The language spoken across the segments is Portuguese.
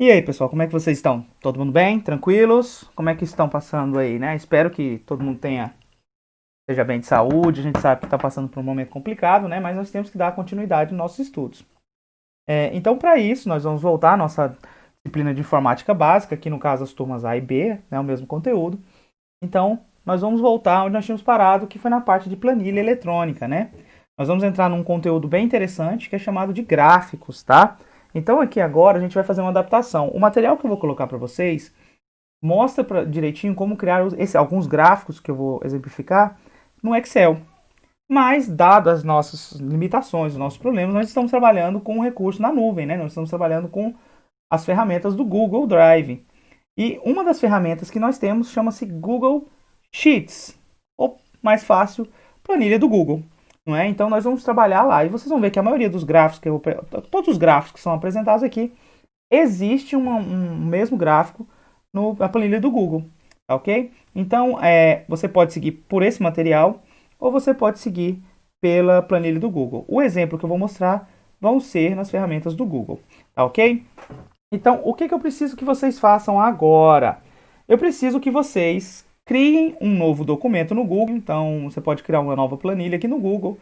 E aí, pessoal, como é que vocês estão? Todo mundo bem? Tranquilos? Como é que estão passando aí, né? Espero que todo mundo esteja bem de saúde. A gente sabe que está passando por um momento complicado, né? Mas nós temos que dar continuidade nos nossos estudos. Então, para isso, nós vamos voltar à nossa disciplina de informática básica, aqui no caso as turmas A e B, né? O mesmo conteúdo. Então, nós vamos voltar onde nós tínhamos parado, que foi na parte de planilha eletrônica, né? Nós vamos entrar num conteúdo bem interessante, que é chamado de gráficos, tá? Então, aqui agora, a gente vai fazer uma adaptação. O material que eu vou colocar para vocês mostra direitinho como criar alguns gráficos que eu vou exemplificar no Excel. Mas, dadas as nossas limitações, os nossos problemas, nós estamos trabalhando com um recurso na nuvem, né? Nós estamos trabalhando com as ferramentas do Google Drive. E uma das ferramentas que nós temos chama-se Google Sheets, ou mais fácil, planilha do Google. Não é? Então nós vamos trabalhar lá e vocês vão ver que a maioria dos gráficos todos os gráficos que são apresentados aqui, existe um mesmo gráfico na planilha do Google, tá ok? Então você pode seguir por esse material ou você pode seguir pela planilha do Google. O exemplo que eu vou mostrar vão ser nas ferramentas do Google, tá ok? Então, o que eu preciso que vocês façam agora? Eu preciso que vocês criem um novo documento no Google. Então, você pode criar uma nova planilha aqui no Google.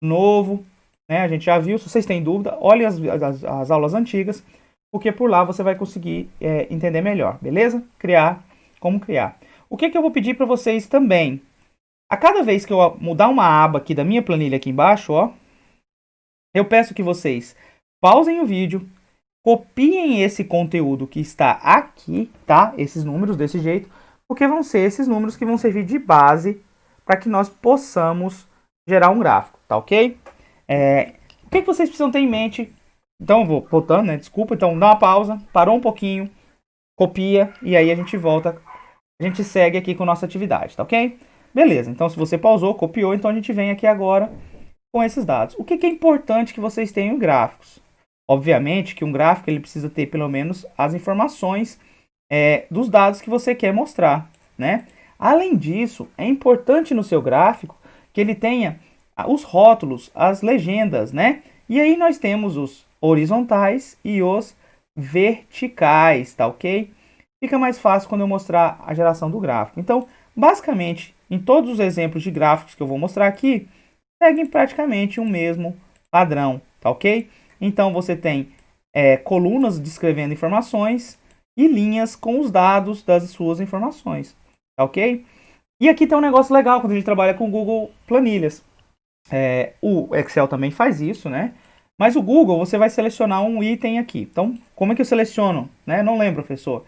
Novo, né? A gente já viu. Se vocês têm dúvida, olhem as aulas antigas, porque por lá você vai conseguir entender melhor, beleza? Como criar. O que eu vou pedir para vocês também? A cada vez que eu mudar uma aba aqui da minha planilha aqui embaixo, ó, eu peço que vocês pausem o vídeo, copiem esse conteúdo que está aqui, tá? Esses números desse jeito, porque vão ser esses números que vão servir de base para que nós possamos gerar um gráfico, tá ok? O que vocês precisam ter em mente? Então, eu vou voltando, né? Desculpa, então dá uma pausa, parou um pouquinho, copia e aí a gente volta, a gente segue aqui com a nossa atividade, tá ok? Beleza, então se você pausou, copiou, então a gente vem aqui agora com esses dados. O que é importante que vocês tenham gráficos? Obviamente que um gráfico ele precisa ter pelo menos as informações dos dados que você quer mostrar, né? Além disso, é importante no seu gráfico que ele tenha os rótulos, as legendas, né? E aí nós temos os horizontais e os verticais, tá ok? Fica mais fácil quando eu mostrar a geração do gráfico. Então, basicamente, em todos os exemplos de gráficos que eu vou mostrar aqui, seguem praticamente o mesmo padrão, tá ok? Então você tem colunas descrevendo informações e linhas com os dados das suas informações, tá ok? E aqui tem um negócio legal quando a gente trabalha com Google Planilhas. O Excel também faz isso, né? Mas o Google, você vai selecionar um item aqui. Então, como é que eu seleciono? Né? Não lembro, professor.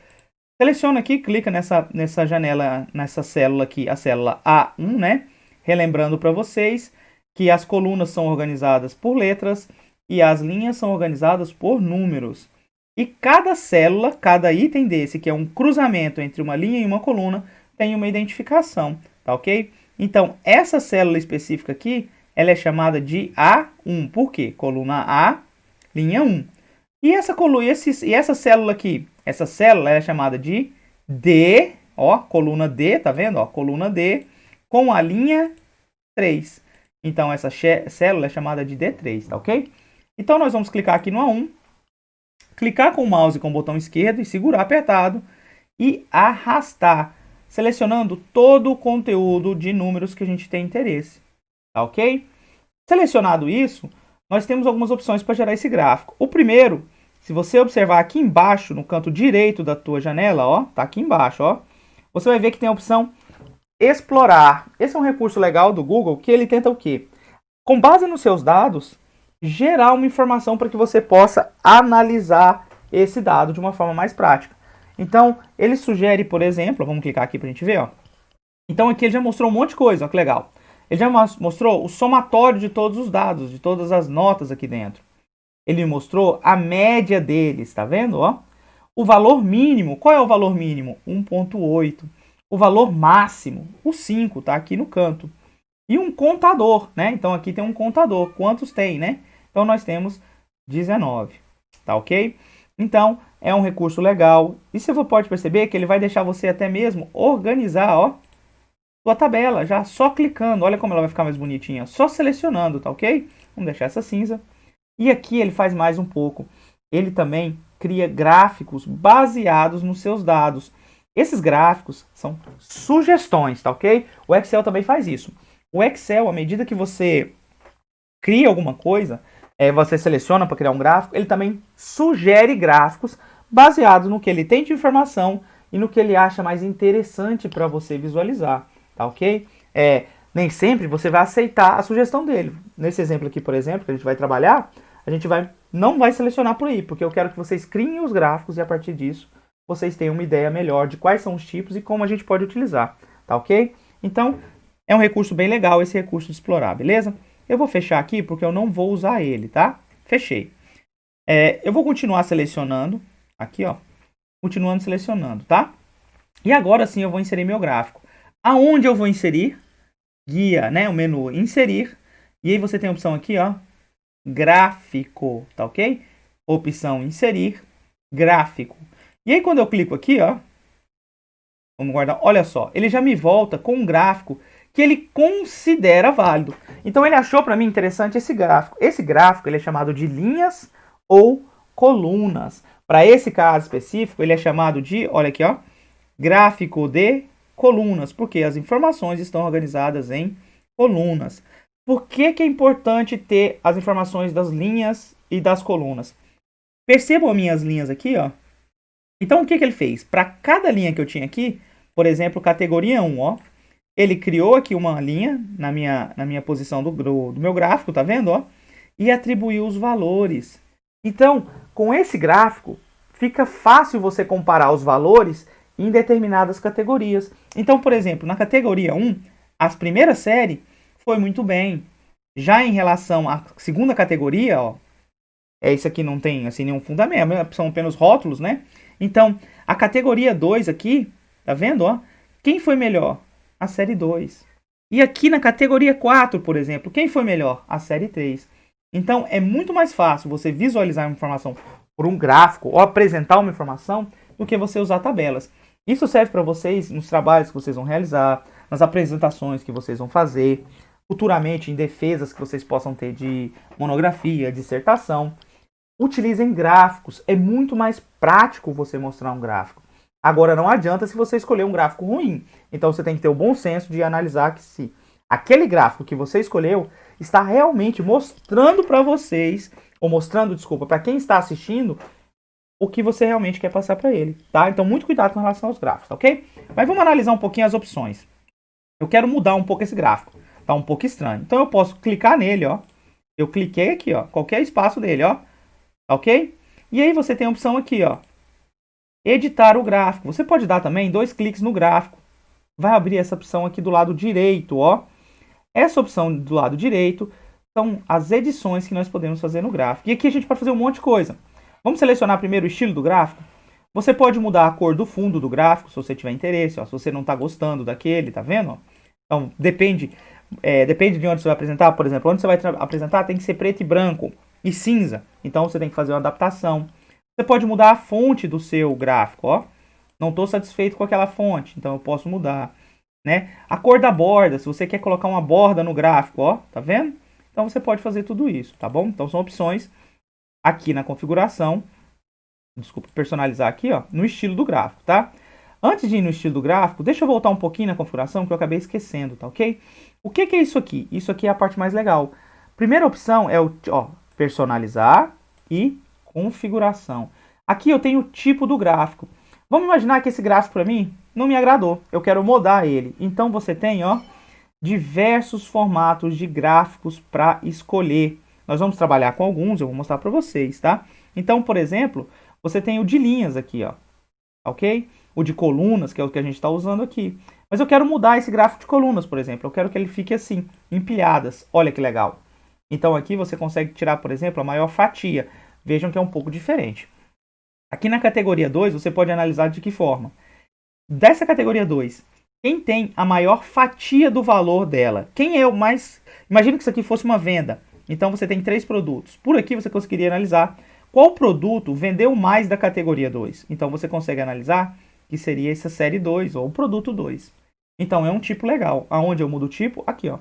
Seleciona aqui, clica nessa janela, nessa célula aqui, a célula A1, né? Relembrando para vocês que as colunas são organizadas por letras e as linhas são organizadas por números. E cada célula, cada item desse, que é um cruzamento entre uma linha e uma coluna, tem uma identificação, tá ok? Então, essa célula específica aqui, ela é chamada de A1. Por quê? Coluna A, linha 1. E essa célula aqui, essa célula é chamada de D, ó, coluna D, tá vendo? Ó, coluna D com a linha 3. Então essa célula é chamada de D3, tá ok? Então nós vamos clicar aqui no A1, clicar com o mouse com o botão esquerdo e segurar apertado e arrastar, selecionando todo o conteúdo de números que a gente tem interesse, tá ok? Selecionado isso, nós temos algumas opções para gerar esse gráfico. O primeiro, se você observar aqui embaixo, no canto direito da tua janela, ó, tá aqui embaixo, ó, você vai ver que tem a opção explorar. Esse é um recurso legal do Google que ele tenta o quê? Com base nos seus dados, gerar uma informação para que você possa analisar esse dado de uma forma mais prática. Então, ele sugere, por exemplo, vamos clicar aqui para a gente ver, ó. Então aqui ele já mostrou um monte de coisa, ó, que legal. Ele já mostrou o somatório de todos os dados, de todas as notas aqui dentro. Ele mostrou a média deles, tá vendo? Ó? O valor mínimo, qual é o valor mínimo? 1,8. O valor máximo, o 5, tá aqui no canto. E um contador, né? Então aqui tem um contador, quantos tem, né? Então nós temos 19, tá ok? Então é um recurso legal. E você pode perceber que ele vai deixar você até mesmo organizar, ó, sua tabela, já só clicando. Olha como ela vai ficar mais bonitinha, só selecionando, tá ok? Vamos deixar essa cinza. E aqui ele faz mais um pouco. Ele também cria gráficos baseados nos seus dados. Esses gráficos são sugestões, tá ok? O Excel também faz isso. O Excel, à medida que você cria alguma coisa, você seleciona para criar um gráfico, ele também sugere gráficos baseados no que ele tem de informação e no que ele acha mais interessante para você visualizar, tá ok? Nem sempre você vai aceitar a sugestão dele. Nesse exemplo aqui, por exemplo, que a gente vai trabalhar, a gente não vai selecionar por aí, porque eu quero que vocês criem os gráficos e a partir disso vocês tenham uma ideia melhor de quais são os tipos e como a gente pode utilizar, tá ok? Então, é um recurso bem legal esse recurso de explorar, beleza? Eu vou fechar aqui porque eu não vou usar ele, tá? Fechei. Eu vou continuar selecionando, aqui ó, continuando selecionando, tá? E agora sim eu vou inserir meu gráfico. Aonde eu vou inserir? Guia, né? O menu inserir. E aí você tem a opção aqui, ó, gráfico, tá ok? Opção inserir, gráfico. E aí quando eu clico aqui, ó, vamos guardar, olha só, ele já me volta com um gráfico que ele considera válido. Então ele achou para mim interessante esse gráfico. Esse gráfico ele é chamado de linhas ou colunas. Para esse caso específico, ele é chamado de, olha aqui, ó, gráfico de colunas, porque as informações estão organizadas em colunas. Por que é importante ter as informações das linhas e das colunas? Percebam as minhas linhas aqui, ó. Então, o que ele fez? Para cada linha que eu tinha aqui, por exemplo, categoria 1, ó, ele criou aqui uma linha na minha posição do meu gráfico, tá vendo? Ó, e atribuiu os valores. Então, com esse gráfico, fica fácil você comparar os valores em determinadas categorias. Então, por exemplo, na categoria 1, a primeira série foi muito bem. Já em relação à segunda categoria, ó, isso aqui não tem assim nenhum fundamento, são apenas rótulos, né? Então, a categoria 2 aqui, tá vendo, ó? Quem foi melhor? A série 2. E aqui na categoria 4, por exemplo, quem foi melhor? A série 3. Então, é muito mais fácil você visualizar uma informação por um gráfico ou apresentar uma informação do que você usar tabelas. Isso serve para vocês nos trabalhos que vocês vão realizar, nas apresentações que vocês vão fazer, futuramente em defesas que vocês possam ter de monografia, dissertação. Utilizem gráficos, é muito mais prático você mostrar um gráfico. Agora não adianta se você escolher um gráfico ruim. Então você tem que ter o bom senso de analisar que se aquele gráfico que você escolheu está realmente mostrando para vocês, ou mostrando, desculpa, para quem está assistindo, o que você realmente quer passar para ele, tá? Então muito cuidado com relação aos gráficos, ok? Mas vamos analisar um pouquinho as opções. Eu quero mudar um pouco esse gráfico, tá um pouco estranho. Então eu posso clicar nele, ó. Eu cliquei aqui, ó, qualquer espaço dele, ó. Ok? E aí você tem a opção aqui, ó, editar o gráfico. Você pode dar também 2 cliques no gráfico. Vai abrir essa opção aqui do lado direito, ó. Essa opção do lado direito são as edições que nós podemos fazer no gráfico. E aqui a gente pode fazer um monte de coisa. Vamos selecionar primeiro o estilo do gráfico. Você pode mudar a cor do fundo do gráfico, se você tiver interesse, ó, se você não está gostando daquele, tá vendo? Ó? Então, depende de onde você vai apresentar. Por exemplo, onde você vai apresentar tem que ser preto e branco e cinza. Então você tem que fazer uma adaptação. Você pode mudar a fonte do seu gráfico, ó. Não estou satisfeito com aquela fonte, então eu posso mudar, né? A cor da borda, se você quer colocar uma borda no gráfico, ó, tá vendo? Então você pode fazer tudo isso, tá bom? Então são opções aqui na configuração. Desculpa, personalizar aqui, ó, no estilo do gráfico, tá? Antes de ir no estilo do gráfico, deixa eu voltar um pouquinho na configuração que eu acabei esquecendo, tá ok? O que é isso aqui? Isso aqui é a parte mais legal. Primeira opção é o, ó, personalizar e configuração. Aqui eu tenho o tipo do gráfico. Vamos imaginar que esse gráfico para mim não me agradou. Eu quero mudar ele. Então você tem, ó, diversos formatos de gráficos para escolher. Nós vamos trabalhar com alguns, eu vou mostrar para vocês, tá? Então, por exemplo, você tem o de linhas aqui, ó. Ok? O de colunas, que é o que a gente está usando aqui. Mas eu quero mudar esse gráfico de colunas, por exemplo. Eu quero que ele fique assim, empilhadas. Olha que legal. Então aqui você consegue tirar, por exemplo, a maior fatia. Vejam que é um pouco diferente. Aqui na categoria 2, você pode analisar de que forma. Dessa categoria 2, quem tem a maior fatia do valor dela? Quem é o mais... Imagina que isso aqui fosse uma venda. Então você tem 3 produtos. Por aqui você conseguiria analisar qual produto vendeu mais da categoria 2. Então você consegue analisar que seria essa série 2 ou o produto 2. Então é um tipo legal. Aonde eu mudo o tipo? Aqui, ó.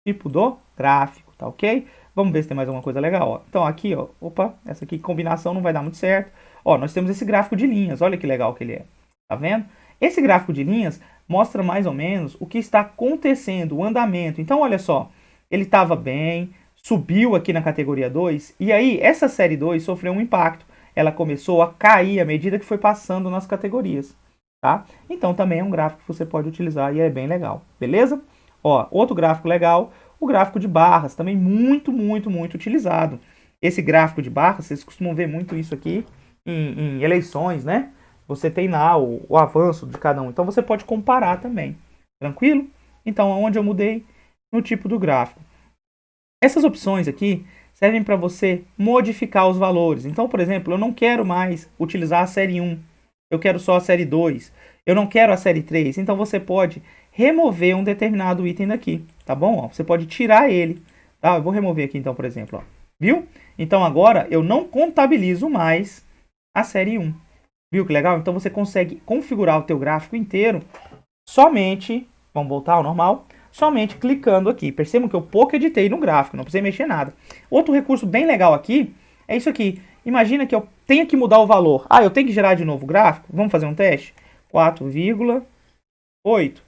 Tipo do gráfico. tá ok? Vamos ver se tem mais alguma coisa legal, ó. Então aqui, ó, opa, essa aqui combinação não vai dar muito certo. Ó, nós temos esse gráfico de linhas, olha que legal que ele é, tá vendo? Esse gráfico de linhas mostra mais ou menos o que está acontecendo, o andamento. Então, olha só, ele estava bem, subiu aqui na categoria 2, e aí essa série 2 sofreu um impacto. Ela começou a cair à medida que foi passando nas categorias, tá? Então também é um gráfico que você pode utilizar e é bem legal, beleza? Ó, outro gráfico legal, o gráfico de barras, também muito utilizado. Esse gráfico de barras, vocês costumam ver muito isso aqui em eleições, né? Você tem lá o avanço de cada um, então você pode comparar também, tranquilo? Então, onde eu mudei? No tipo do gráfico. Essas opções aqui servem para você modificar os valores. Então, por exemplo, eu não quero mais utilizar a série 1, eu quero só a série 2, eu não quero a série 3, então você pode remover um determinado item daqui, tá bom? Ó, você pode tirar ele, tá? Eu vou remover aqui então, por exemplo, ó. Viu? Então agora eu não contabilizo mais a série 1. Viu que legal? Então você consegue configurar o teu gráfico inteiro somente, vamos voltar ao normal, somente clicando aqui. Percebam que eu pouco editei no gráfico, não precisei mexer nada. Outro recurso bem legal aqui é isso aqui. Imagina que eu tenha que mudar o valor. Ah, eu tenho que gerar de novo o gráfico? Vamos fazer um teste? 4,8.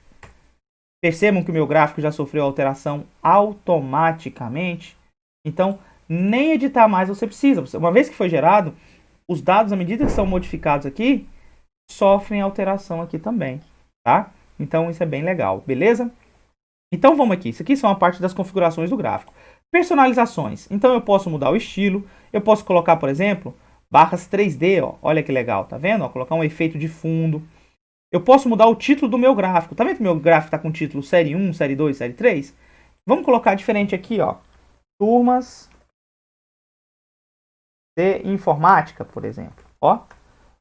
Percebam que o meu gráfico já sofreu alteração automaticamente. Então, nem editar mais você precisa. Uma vez que foi gerado, os dados, à medida que são modificados aqui, sofrem alteração aqui também, tá? Então, isso é bem legal, beleza? Então, vamos aqui. Isso aqui são a parte das configurações do gráfico. Personalizações. Então, eu posso mudar o estilo. Eu posso colocar, por exemplo, barras 3D, ó. Olha que legal, tá vendo? Ó, colocar um efeito de fundo. Eu posso mudar o título do meu gráfico. Tá vendo que o meu gráfico está com o título série 1, série 2, série 3? Vamos colocar diferente aqui, ó. Turmas de informática, por exemplo. Ó.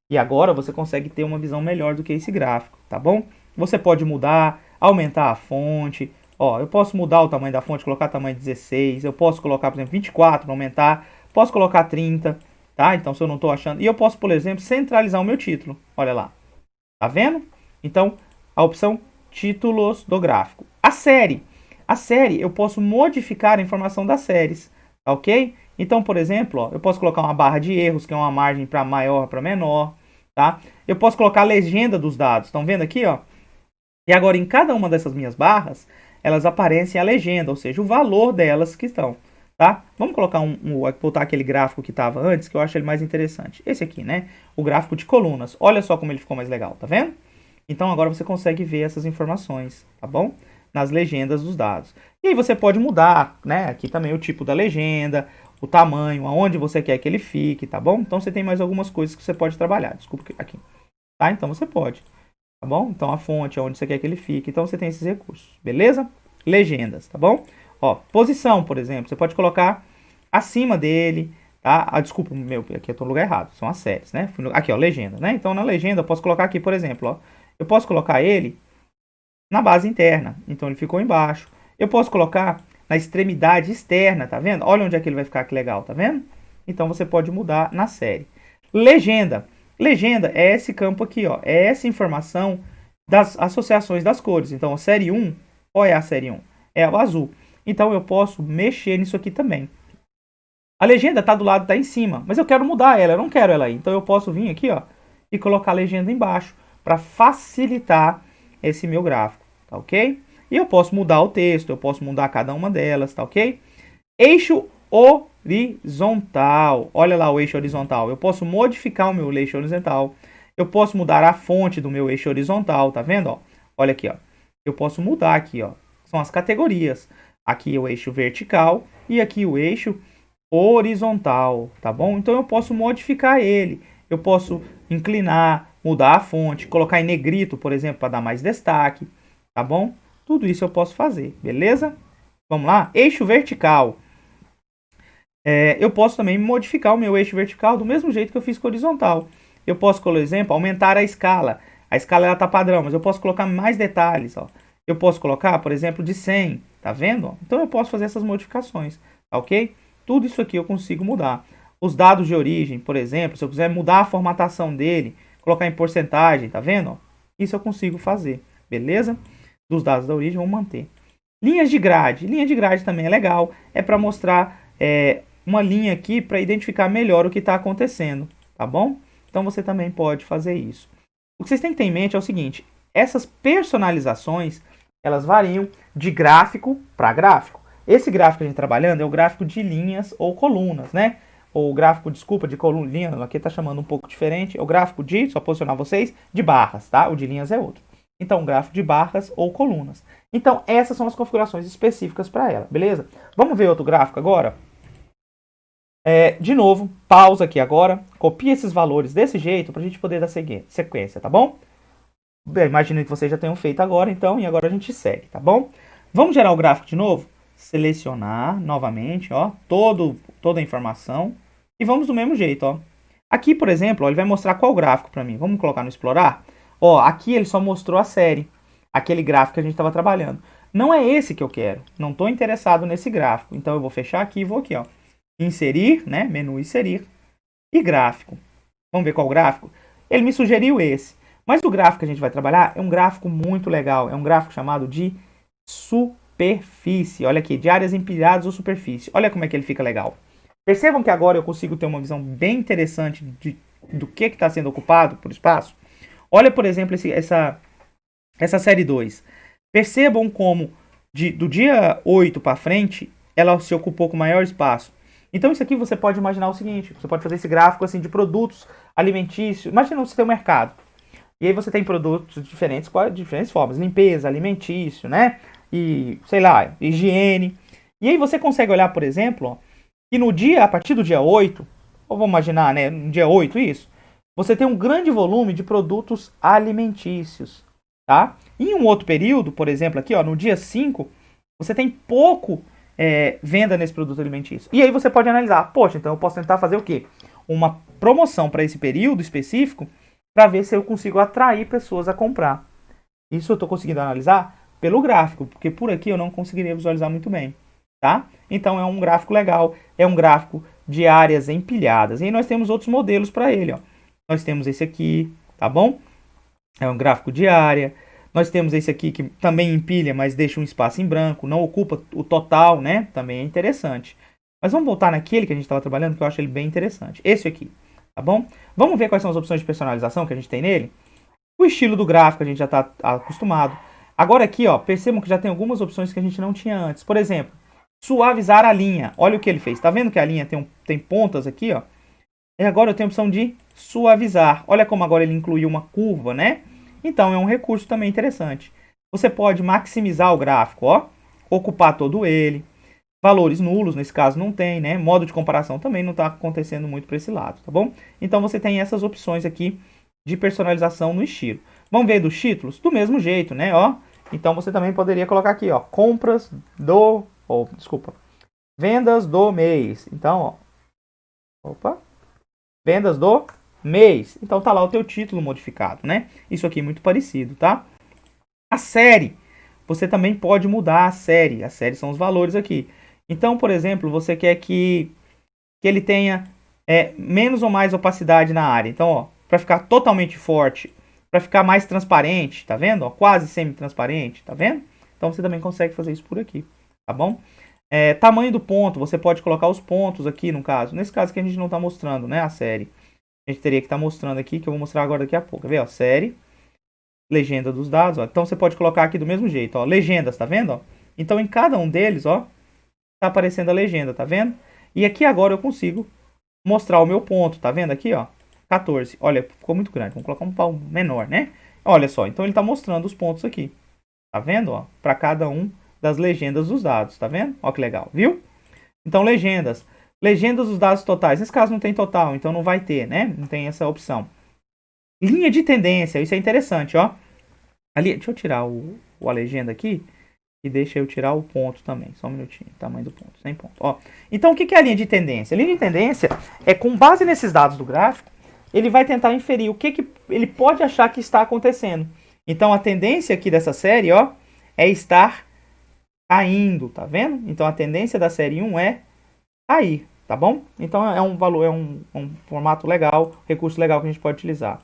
E agora você consegue ter uma visão melhor do que esse gráfico, tá bom? Você pode mudar, aumentar a fonte. Ó, eu posso mudar o tamanho da fonte, colocar tamanho 16. Eu posso colocar, por exemplo, 24 para aumentar. Posso colocar 30, tá? Então, se eu não estou achando... E eu posso, por exemplo, centralizar o meu título. Olha lá. Tá vendo? Então, a opção títulos do gráfico. A série. A série, eu posso modificar a informação das séries, tá ok? Então, por exemplo, ó, eu posso colocar uma barra de erros, que é uma margem para maior para menor, tá? Eu posso colocar a legenda dos dados. Estão vendo aqui, ó? E agora, em cada uma dessas minhas barras, elas aparecem a legenda, ou seja, o valor delas que estão, tá? Vamos colocar voltar aquele gráfico que estava antes, que eu acho ele mais interessante. Esse aqui, né? O gráfico de colunas. Olha só como ele ficou mais legal, tá vendo? Então agora você consegue ver essas informações, tá bom? Nas legendas dos dados. E aí você pode mudar, né? Aqui também o tipo da legenda, o tamanho, aonde você quer que ele fique, tá bom? Então você tem mais algumas coisas que você pode trabalhar. Desculpa aqui. Tá? Então você pode. Tá bom? Então a fonte, aonde você quer que ele fique. Então você tem esses recursos, beleza? Legendas, tá bom? Ó, posição, por exemplo, você pode colocar acima dele, tá? Ah, desculpa, meu, aqui eu tô no lugar errado, são as séries, né? Aqui, ó, legenda, né? Então na legenda eu posso colocar aqui, por exemplo, ó, eu posso colocar ele na base interna, então ele ficou embaixo. Eu posso colocar na extremidade externa, tá vendo? Olha onde é que ele vai ficar, que legal, tá vendo? Então você pode mudar na série. Legenda. Legenda é esse campo aqui, ó, é essa informação das associações das cores. Então, a série 1, qual é a série 1? É o azul. Então, eu posso mexer nisso aqui também. A legenda está do lado, está em cima, mas eu quero mudar ela, eu não quero ela aí. Então, eu posso vir aqui, ó, e colocar a legenda embaixo, para facilitar esse meu gráfico, tá ok? E eu posso mudar o texto, eu posso mudar cada uma delas, tá ok? Eixo horizontal. Olha lá o eixo horizontal. Eu posso modificar o meu eixo horizontal. Eu posso mudar a fonte do meu eixo horizontal, tá vendo? Ó? Olha aqui, ó. Eu posso mudar aqui, ó. São as categorias. Aqui o eixo vertical e aqui o eixo horizontal, tá bom? Então eu posso modificar ele. Eu posso inclinar, mudar a fonte, colocar em negrito, por exemplo, para dar mais destaque, tá bom? Tudo isso eu posso fazer, beleza? Vamos lá? Eixo vertical. Eu posso também modificar o meu eixo vertical do mesmo jeito que eu fiz com o horizontal. Eu posso, por exemplo, aumentar a escala. A escala está padrão, mas eu posso colocar mais detalhes. Ó. Eu posso colocar, por exemplo, de 100. Tá vendo? Então eu posso fazer essas modificações. Tá ok? Tudo isso aqui eu consigo mudar. Os dados de origem, por exemplo, se eu quiser mudar a formatação dele, colocar em porcentagem, tá vendo? Isso eu consigo fazer. Beleza? Dos dados da origem, vamos manter. Linhas de grade. Linha de grade também é legal. É para mostrar uma linha aqui para identificar melhor o que está acontecendo, tá bom? Então você também pode fazer isso. O que vocês têm que ter em mente é o seguinte: essas personalizações elas variam de gráfico para gráfico. Esse gráfico que a gente está trabalhando é o gráfico de linhas ou colunas, né? Ou o gráfico, desculpa, de coluna, aqui está chamando um pouco diferente. É o gráfico de, só posicionar vocês, de barras, tá? O de linhas é outro. Então, gráfico de barras ou colunas. Então, essas são as configurações específicas para ela, beleza? Vamos ver outro gráfico agora? De novo, pausa aqui agora, copia esses valores desse jeito para a gente poder dar sequência, tá bom? Bem, imagino que vocês já tenham feito agora, então, e agora a gente segue, tá bom? Vamos gerar o gráfico de novo? Selecionar novamente, ó, toda a informação e vamos do mesmo jeito, ó. Aqui, por exemplo, ó, ele vai mostrar qual gráfico para mim. Vamos colocar no explorar? Ó, aqui ele só mostrou a série, aquele gráfico que a gente estava trabalhando. Não é esse que eu quero, não estou interessado nesse gráfico. Então eu vou fechar aqui e vou aqui, ó, inserir, né, menu inserir e gráfico. Vamos ver qual gráfico? Ele me sugeriu esse. Mas o gráfico que a gente vai trabalhar é um gráfico muito legal. É um gráfico chamado de superfície. Olha aqui, de áreas empilhadas ou superfície. Olha como é que ele fica legal. Percebam que agora eu consigo ter uma visão bem interessante do que está sendo ocupado por espaço. Olha, por exemplo, essa série 2. Percebam como do dia 8 para frente, ela se ocupou com maior espaço. Então isso aqui você pode imaginar o seguinte, você pode fazer esse gráfico assim de produtos alimentícios. Imagina você tem um mercado. E aí você tem produtos de diferentes formas, limpeza, alimentício, né? E, sei lá, higiene. E aí você consegue olhar, por exemplo, ó, que a partir do dia 8, ou vamos imaginar, né, no dia 8 isso, você tem um grande volume de produtos alimentícios, tá? Em um outro período, por exemplo, aqui, ó, no dia 5, você tem pouco venda nesse produto alimentício. E aí você pode analisar, poxa, então eu posso tentar fazer o quê? Uma promoção para esse período específico, para ver se eu consigo atrair pessoas a comprar. Isso eu estou conseguindo analisar pelo gráfico, porque por aqui eu não conseguiria visualizar muito bem, tá? Então é um gráfico legal, é um gráfico de áreas empilhadas. E aí nós temos outros modelos para ele, ó. Nós temos esse aqui, tá bom? É um gráfico de área. Nós temos esse aqui que também empilha, mas deixa um espaço em branco, não ocupa o total, né? Também é interessante. Mas vamos voltar naquele que a gente estava trabalhando, que eu acho ele bem interessante. Esse aqui. Tá bom? Vamos ver quais são as opções de personalização que a gente tem nele? O estilo do gráfico a gente já está acostumado. Agora aqui, ó, percebam que já tem algumas opções que a gente não tinha antes. Por exemplo, suavizar a linha. Olha o que ele fez. Tá vendo que a linha tem pontas aqui, ó? E agora eu tenho a opção de suavizar. Olha como agora ele incluiu uma curva, né? Então é um recurso também interessante. Você pode maximizar o gráfico, ó, ocupar todo ele. Valores nulos, nesse caso não tem, né? Modo de comparação também não está acontecendo muito para esse lado, tá bom? Então você tem essas opções aqui de personalização no estilo. Vamos ver dos títulos? Do mesmo jeito, né? Ó, então você também poderia colocar aqui, ó, vendas do mês. Então, ó, vendas do mês. Então tá lá o teu título modificado, né? Isso aqui é muito parecido, tá? A série, você também pode mudar a série. A série são os valores aqui. Então, por exemplo, você quer que ele tenha menos ou mais opacidade na área. Então, ó, para ficar totalmente forte, para ficar mais transparente, tá vendo? Ó, quase semi-transparente, tá vendo? Então você também consegue fazer isso por aqui, tá bom? Tamanho do ponto, você pode colocar os pontos aqui no caso. Nesse caso que a gente não está mostrando, né, a série. A gente teria que estar mostrando aqui, que eu vou mostrar agora daqui a pouco. Quer ver, ó, série, legenda dos dados, ó. Então você pode colocar aqui do mesmo jeito, ó, legendas, tá vendo? Ó? Então em cada um deles, ó, tá aparecendo a legenda, tá vendo? E aqui agora eu consigo mostrar o meu ponto, tá vendo aqui, ó? 14. Olha, ficou muito grande. Vamos colocar um pau menor, né? Olha só, então ele tá mostrando os pontos aqui. Tá vendo, ó? Para cada um das legendas dos dados, tá vendo? Ó que legal, viu? Então legendas. Legendas dos dados totais. Nesse caso não tem total, então não vai ter, né? Não tem essa opção. Linha de tendência, isso é interessante, ó. Ali, deixa eu tirar a legenda aqui. E deixa eu tirar o ponto também. Só um minutinho. Tamanho do ponto. 100 pontos. Ó. Então, o que é a linha de tendência? A linha de tendência é, com base nesses dados do gráfico, ele vai tentar inferir o que ele pode achar que está acontecendo. Então, a tendência aqui dessa série, ó, é estar caindo. Tá vendo? Então, a tendência da série 1 é cair. Tá bom? Então, é um valor, é um formato legal, recurso legal que a gente pode utilizar.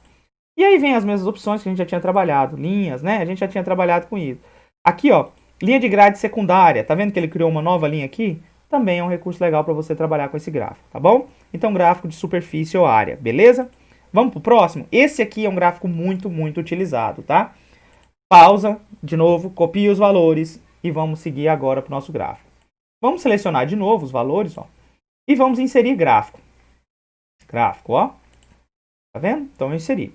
E aí vem as mesmas opções que a gente já tinha trabalhado. Linhas, né? A gente já tinha trabalhado com isso. Aqui, ó, Linha de grade secundária, tá vendo que ele criou uma nova linha aqui? Também é um recurso legal para você trabalhar com esse gráfico, tá bom? Então, gráfico de superfície ou área, beleza? Vamos pro próximo? Esse aqui é um gráfico muito, muito utilizado, tá? Pausa, de novo, copie os valores e vamos seguir agora para o nosso gráfico. Vamos selecionar de novo os valores, ó, e vamos inserir gráfico. Gráfico, ó. Tá vendo? Então eu inseri.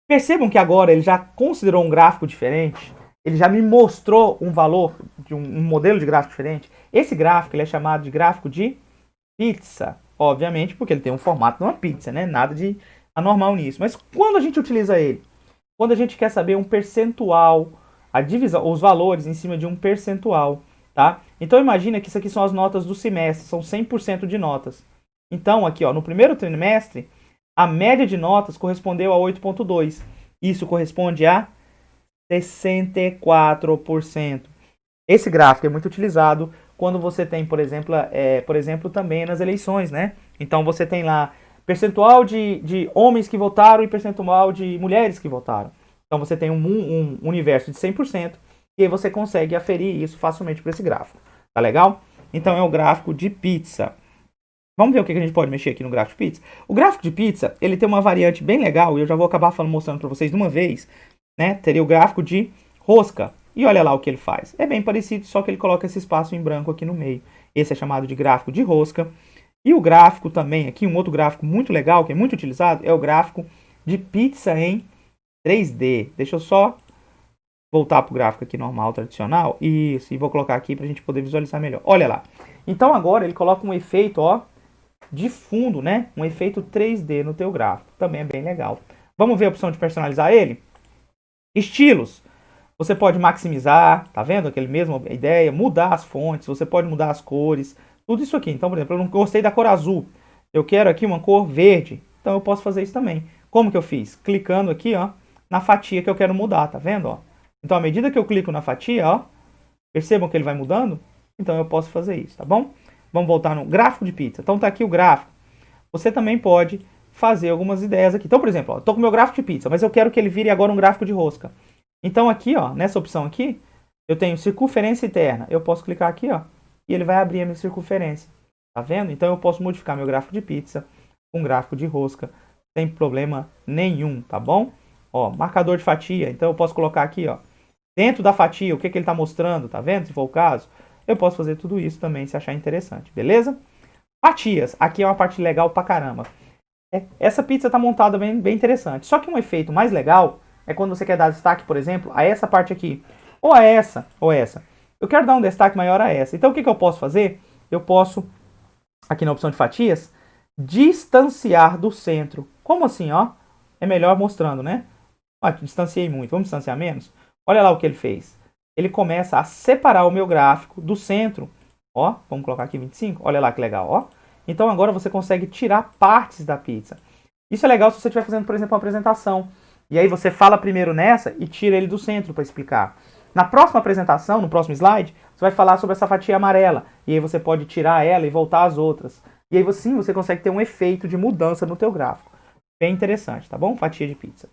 Percebam que agora ele já considerou um gráfico diferente. Ele já me mostrou um valor, de um modelo de gráfico diferente. Esse gráfico ele é chamado de gráfico de pizza. Obviamente, porque ele tem um formato de uma pizza, né? Nada de anormal nisso. Mas quando a gente utiliza ele? Quando a gente quer saber um percentual, a divisão, os valores em cima de um percentual, tá? Então imagina que isso aqui são as notas do semestre, são 100% de notas. Então aqui, ó, no primeiro trimestre, a média de notas correspondeu a 8,2. Isso corresponde a 64%. Esse gráfico é muito utilizado quando você tem, por exemplo, também nas eleições, né? Então você tem lá percentual de homens que votaram e percentual de mulheres que votaram. Então você tem um universo de 100% e aí você consegue aferir isso facilmente para esse gráfico. Tá legal? Então é o gráfico de pizza. Vamos ver o que a gente pode mexer aqui no gráfico de pizza. O gráfico de pizza, ele tem uma variante bem legal e eu já vou acabar mostrando para vocês de uma vez, né? Teria o gráfico de rosca. E olha lá o que ele faz. É bem parecido, só que ele coloca esse espaço em branco aqui no meio. Esse é chamado de gráfico de rosca. E o gráfico também, aqui um outro gráfico muito legal, que é muito utilizado, é o gráfico de pizza em 3D. Deixa eu só voltar para o gráfico aqui normal, tradicional. Isso, e vou colocar aqui para a gente poder visualizar melhor. Olha lá. Então agora ele coloca um efeito, ó, de fundo, né? Um efeito 3D no teu gráfico. Também é bem legal. Vamos ver a opção de personalizar ele? Estilos. Você pode maximizar, tá vendo? Aquele mesmo ideia, mudar as fontes, você pode mudar as cores, tudo isso aqui. Então, por exemplo, eu não gostei da cor azul. Eu quero aqui uma cor verde. Então eu posso fazer isso também. Como que eu fiz? Clicando aqui, ó, na fatia que eu quero mudar, tá vendo, ó? Então, à medida que eu clico na fatia, ó, percebam que ele vai mudando? Então eu posso fazer isso, tá bom? Vamos voltar no gráfico de pizza. Então tá aqui o gráfico. Você também pode fazer algumas ideias aqui. Então, por exemplo, eu tô com o meu gráfico de pizza, mas eu quero que ele vire agora um gráfico de rosca. Então aqui, ó, nessa opção aqui, eu tenho circunferência interna. Eu posso clicar aqui, ó, e ele vai abrir a minha circunferência. Tá vendo? Então eu posso modificar meu gráfico de pizza com um gráfico de rosca sem problema nenhum, tá bom? Ó, marcador de fatia. Então eu posso colocar aqui, ó, dentro da fatia, o que ele está mostrando, tá vendo? Se for o caso, eu posso fazer tudo isso também se achar interessante, beleza? Fatias. Aqui é uma parte legal pra caramba. Essa pizza está montada bem interessante. Só que um efeito mais legal é quando você quer dar destaque, por exemplo, a essa parte aqui. Ou a essa, ou essa. Eu quero dar um destaque maior a essa. Então o que eu posso fazer? Eu posso, aqui na opção de fatias, distanciar do centro. Como assim, ó? É melhor mostrando, né? Ó, distanciei muito. Vamos distanciar menos? Olha lá o que ele fez. Ele começa a separar o meu gráfico do centro. Ó, vamos colocar aqui 25. Olha lá que legal, ó. Então agora você consegue tirar partes da pizza. Isso é legal se você estiver fazendo, por exemplo, uma apresentação. E aí você fala primeiro nessa e tira ele do centro para explicar. Na próxima apresentação, no próximo slide, você vai falar sobre essa fatia amarela. E aí você pode tirar ela e voltar às outras. E aí sim você consegue ter um efeito de mudança no teu gráfico. Bem interessante, tá bom? Fatia de pizza.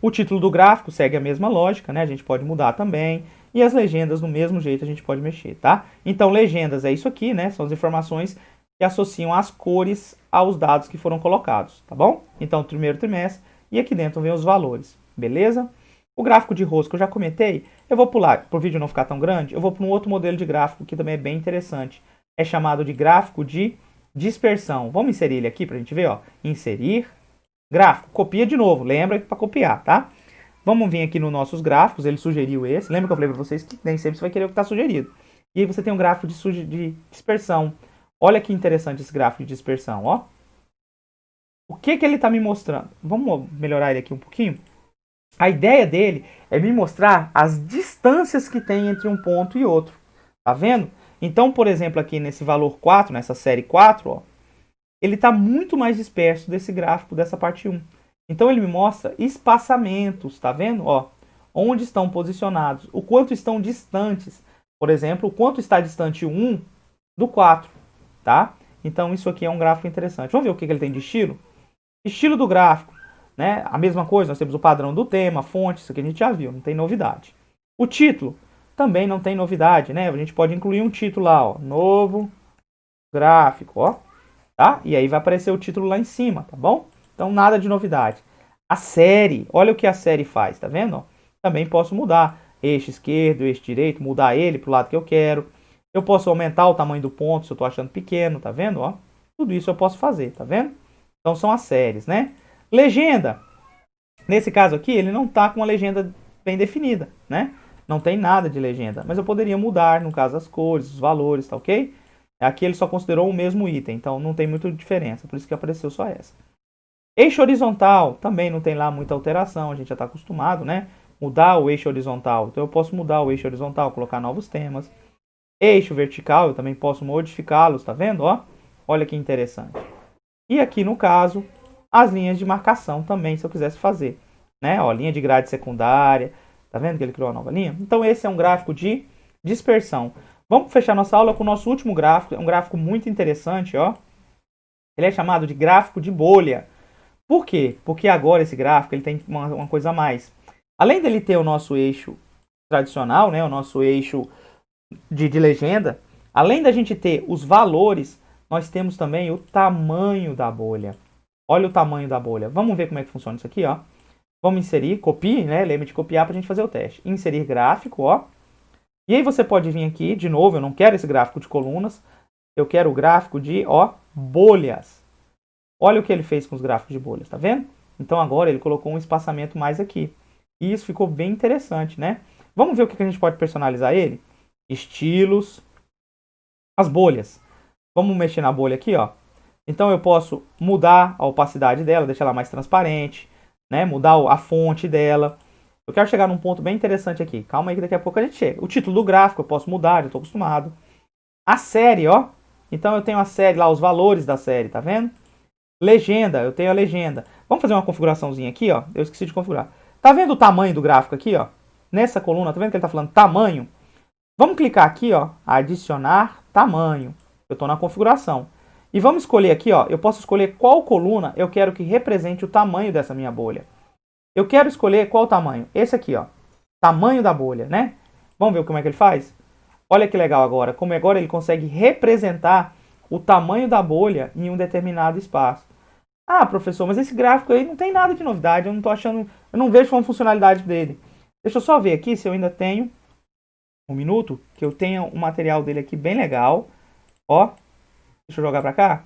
O título do gráfico segue a mesma lógica, né? A gente pode mudar também. E as legendas, do mesmo jeito, a gente pode mexer, tá? Então, legendas é isso aqui, né? São as informações que associam as cores aos dados que foram colocados, tá bom? Então, primeiro trimestre, e aqui dentro vem os valores, beleza? O gráfico de rosca eu já comentei, eu vou pular, para o vídeo não ficar tão grande, eu vou para um outro modelo de gráfico que também é bem interessante. É chamado de gráfico de dispersão. Vamos inserir ele aqui para a gente ver, ó. Inserir, gráfico, copia de novo, lembra para copiar, tá? Vamos vir aqui nos nossos gráficos, ele sugeriu esse. Lembra que eu falei para vocês que nem sempre você vai querer o que está sugerido. E aí você tem um gráfico de dispersão. Olha que interessante esse gráfico de dispersão, ó. O que ele está me mostrando? Vamos melhorar ele aqui um pouquinho? A ideia dele é me mostrar as distâncias que tem entre um ponto e outro. Tá vendo? Então, por exemplo, aqui nesse valor 4, nessa série 4, ó, ele está muito mais disperso desse gráfico, dessa parte 1. Então ele me mostra espaçamentos, tá vendo? Ó, onde estão posicionados, o quanto estão distantes. Por exemplo, o quanto está distante o 1 do 4, tá? Então isso aqui é um gráfico interessante. Vamos ver o que ele tem de estilo? Estilo do gráfico, né? A mesma coisa, nós temos o padrão do tema, fonte, isso aqui a gente já viu, não tem novidade. O título, também não tem novidade, né? A gente pode incluir um título lá, ó, novo gráfico, ó, tá? E aí vai aparecer o título lá em cima, tá bom? Então nada de novidade. A série, olha o que a série faz, tá vendo? Ó, também posso mudar eixo esquerdo, eixo direito, mudar ele pro lado que eu quero. Eu posso aumentar o tamanho do ponto se eu tô achando pequeno, tá vendo? Ó, tudo isso eu posso fazer, tá vendo? Então são as séries, né? Legenda. Nesse caso aqui, ele não tá com uma legenda bem definida, né? Não tem nada de legenda, mas eu poderia mudar, no caso, as cores, os valores, tá ok? Aqui ele só considerou o mesmo item, então não tem muita diferença, por isso que apareceu só essa. Eixo horizontal, também não tem lá muita alteração, a gente já está acostumado, né? Mudar o eixo horizontal, então eu posso mudar o eixo horizontal, colocar novos temas. Eixo vertical, eu também posso modificá-los, tá vendo? Ó, olha que interessante. E aqui no caso, as linhas de marcação também, se eu quisesse fazer, né? Ó, linha de grade secundária, tá vendo que ele criou uma nova linha? Então esse é um gráfico de dispersão. Vamos fechar nossa aula com o nosso último gráfico, é um gráfico muito interessante, ó. Ele é chamado de gráfico de bolha. Por quê? Porque agora esse gráfico ele tem uma coisa a mais. Além dele ter o nosso eixo tradicional, né, o nosso eixo de legenda, além da gente ter os valores, nós temos também o tamanho da bolha. Olha o tamanho da bolha. Vamos ver como é que funciona isso aqui, ó. Vamos inserir, copie, né? Lembre de copiar para a gente fazer o teste. Inserir gráfico, ó. E aí você pode vir aqui, de novo, eu não quero esse gráfico de colunas, eu quero o gráfico de, ó, bolhas. Olha o que ele fez com os gráficos de bolhas, tá vendo? Então agora ele colocou um espaçamento mais aqui. E isso ficou bem interessante, né? Vamos ver o que a gente pode personalizar ele? Estilos, as bolhas. Vamos mexer na bolha aqui, ó. Então eu posso mudar a opacidade dela, deixar ela mais transparente, né? Mudar a fonte dela. Eu quero chegar num ponto bem interessante aqui. Calma aí que daqui a pouco a gente chega. O título do gráfico eu posso mudar, já estou acostumado. A série, ó. Então eu tenho a série lá, os valores da série, tá vendo? Legenda, eu tenho a legenda. Vamos fazer uma configuraçãozinha aqui, ó. Eu esqueci de configurar. Tá vendo o tamanho do gráfico aqui, ó? Nessa coluna, tá vendo que ele tá falando tamanho? Vamos clicar aqui, ó, adicionar tamanho. Eu tô na configuração. E vamos escolher aqui, ó, eu posso escolher qual coluna eu quero que represente o tamanho dessa minha bolha. Eu quero escolher qual tamanho? Esse aqui, ó. Tamanho da bolha, né? Vamos ver como é que ele faz? Olha que legal agora. Como agora ele consegue representar o tamanho da bolha em um determinado espaço. Ah, professor, mas esse gráfico aí não tem nada de novidade. Eu não tô achando... Eu não vejo uma funcionalidade dele. Deixa eu só ver aqui se eu ainda tenho... Um minuto. Que eu tenha um material dele aqui bem legal. Ó. Deixa eu jogar pra cá.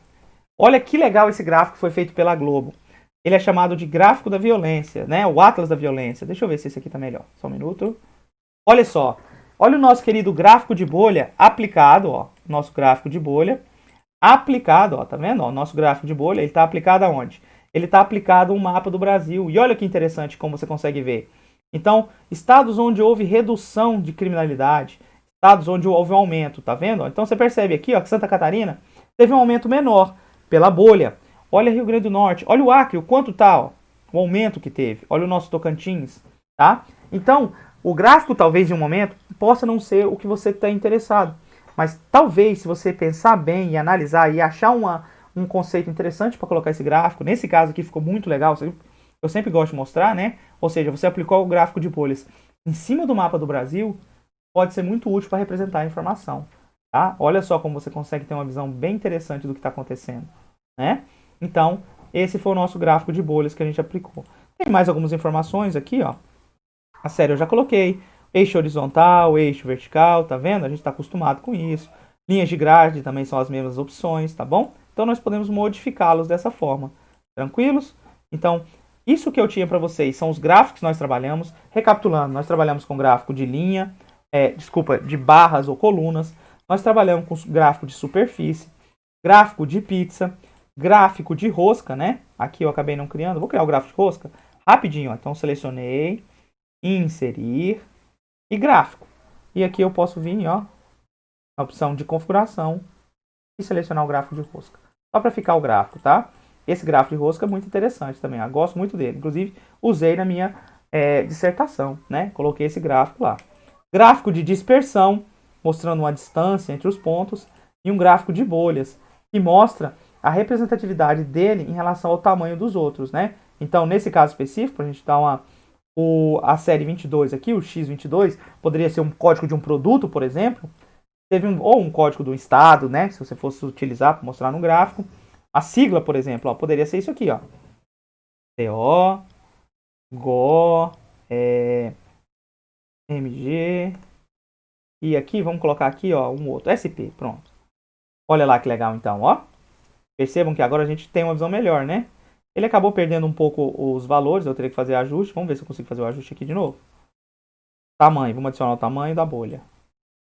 Olha que legal esse gráfico que foi feito pela Globo. Ele é chamado de gráfico da violência, né? O Atlas da violência. Deixa eu ver se esse aqui tá melhor. Só um minuto. Olha só. Olha o nosso querido gráfico de bolha aplicado, ó. Nosso gráfico de bolha aplicado, ó. Tá vendo? Ó, nosso gráfico de bolha, ele tá aplicado aonde? Ele tá aplicado um mapa do Brasil. E olha que interessante como você consegue ver. Então, estados onde houve redução de criminalidade, estados onde houve um aumento, tá vendo? Então você percebe aqui, ó, que Santa Catarina teve um aumento menor pela bolha. Olha Rio Grande do Norte, olha o Acre, o quanto tá, ó, o aumento que teve. Olha o nosso Tocantins, tá? Então, o gráfico talvez em um momento possa não ser o que você está interessado, mas talvez se você pensar bem e analisar e achar um conceito interessante para colocar esse gráfico, nesse caso aqui ficou muito legal, eu sempre gosto de mostrar, né? Ou seja, você aplicou o gráfico de bolhas em cima do mapa do Brasil, pode ser muito útil para representar a informação, tá? Olha só como você consegue ter uma visão bem interessante do que está acontecendo, né? Então, esse foi o nosso gráfico de bolhas que a gente aplicou. Tem mais algumas informações aqui, ó. A série eu já coloquei. Eixo horizontal, eixo vertical, tá vendo? A gente está acostumado com isso. Linhas de grade também são as mesmas opções, tá bom? Então nós podemos modificá-los dessa forma. Tranquilos? Então, isso que eu tinha para vocês são os gráficos que nós trabalhamos. Recapitulando, nós trabalhamos com gráfico de linha, de barras ou colunas. Nós trabalhamos com gráfico de superfície, gráfico de pizza, gráfico de rosca, né? Aqui eu acabei não criando, vou criar o gráfico de rosca rapidinho, ó. Então selecionei, inserir e gráfico. E aqui eu posso vir, ó, na opção de configuração e selecionar o gráfico de rosca. Só para ficar o gráfico, tá? Esse gráfico de rosca é muito interessante também, eu gosto muito dele. Inclusive, usei na minha dissertação, né? Coloquei esse gráfico lá. Gráfico de dispersão, mostrando uma distância entre os pontos. E um gráfico de bolhas, que mostra a representatividade dele em relação ao tamanho dos outros, né? Então, nesse caso específico, para a gente dar a série 22 aqui, o X22, poderia ser um código de um produto, por exemplo. Ou um código do estado, né? Se você fosse utilizar para mostrar no gráfico. A sigla, por exemplo, ó, poderia ser isso aqui, ó. CO, GO, MG. E aqui, vamos colocar aqui, ó, um outro. SP, pronto. Olha lá que legal, então, ó. Percebam que agora a gente tem uma visão melhor, né? Ele acabou perdendo um pouco os valores, eu teria que fazer ajuste. Vamos ver se eu consigo fazer o ajuste aqui de novo. Tamanho, vamos adicionar o tamanho da bolha.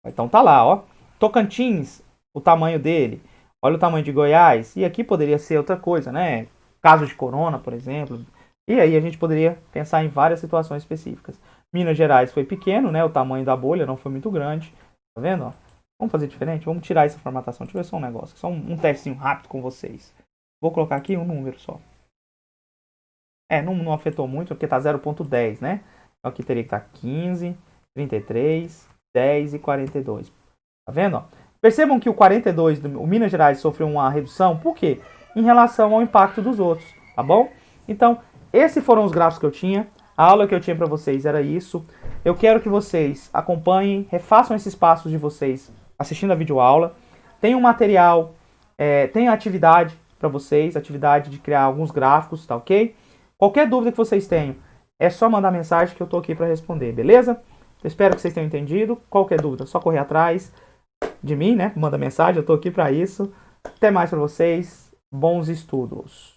Então tá lá, ó. Tocantins, o tamanho dele. Olha o tamanho de Goiás. E aqui poderia ser outra coisa, né? Caso de corona, por exemplo. E aí a gente poderia pensar em várias situações específicas. Minas Gerais foi pequeno, né? O tamanho da bolha não foi muito grande. Tá vendo? Ó? Vamos fazer diferente? Vamos tirar essa formatação. Deixa eu ver só um negócio. Só um testinho rápido com vocês. Vou colocar aqui um número só. Não afetou muito, porque tá 0.10, né? Então aqui teria que estar 15, 33, 10 e 42. Tá vendo? Ó? Percebam que o 42 o Minas Gerais sofreu uma redução. Por quê? Em relação ao impacto dos outros. Tá bom? Então, esses foram os gráficos que eu tinha. A aula que eu tinha para vocês era isso. Eu quero que vocês acompanhem, refaçam esses passos de vocês assistindo a videoaula. Tem um material, tem atividade para vocês, atividade de criar alguns gráficos, tá ok? Qualquer dúvida que vocês tenham, é só mandar mensagem que eu tô aqui para responder, beleza? Eu espero que vocês tenham entendido. Qualquer dúvida, é só correr atrás de mim, né? Manda mensagem, eu tô aqui para isso. Até mais para vocês. Bons estudos.